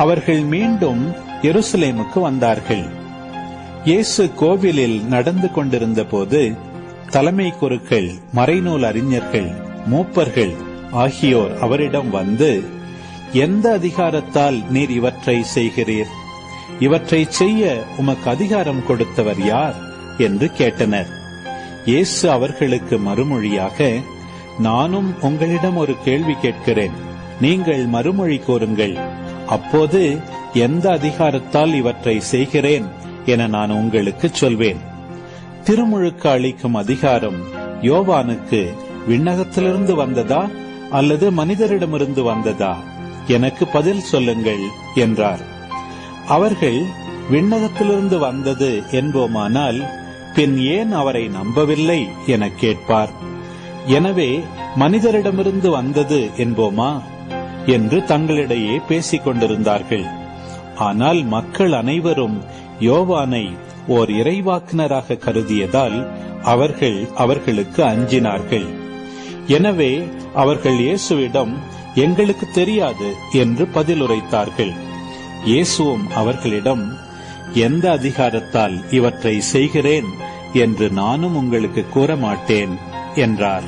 அவர்கள் மீண்டும் எருசலேமுக்கு வந்தார்கள். இயேசு கோவிலில் நடந்து கொண்டிருந்த போது தலைமை குருக்கள், மறைநூல் அறிஞர்கள், மூப்பர்கள் ஆகியோர் அவரிடம் வந்து, எந்த அதிகாரத்தால் நீர் இவற்றை செய்கிறீர்? இவற்றை செய்ய உமக்கு அதிகாரம் கொடுத்தவர் யார் என்று கேட்டனர். இயேசு அவர்களுக்கு மறுமொழியாக, நானும் உங்களிடம் ஒரு கேள்வி கேட்கிறேன், நீங்கள் மறுமொழி கூறுங்கள். அப்போது எந்த அதிகாரத்தால் இவற்றை செய்கிறேன் என நான் உங்களுக்கு சொல்வேன். திருமுழுக்கு அளிக்கும் அதிகாரம் யோவானுக்கு விண்ணகத்திலிருந்து வந்ததா அல்லது மனிதரிடமிருந்து வந்ததா? எனக்கு பதில் சொல்லுங்கள் என்றார். அவர்கள் விண்ணகத்திலிருந்து வந்தது என்போமானால் பின் ஏன் அவரை நம்பவில்லை என கேட்பார். எனவே மனிதரிடமிருந்து வந்தது என்போமா என்று தங்களிடையே பேசிக் கொண்டிருந்தார்கள். ஆனால் மக்கள் அனைவரும் யோவானை ஓர் இறைவாக்கினராக கருதியதால் அவர்களுக்கு அஞ்சினார்கள். எனவே அவர்கள் இயேசுவிடம், எங்களுக்கு தெரியாது என்று பதிலுரைத்தார்கள். இயேசுவும் அவர்களிடம், எந்த அதிகாரத்தால் இவற்றை செய்கிறேன் என்று நானும் உங்களுக்கு கூற மாட்டேன் என்றார்.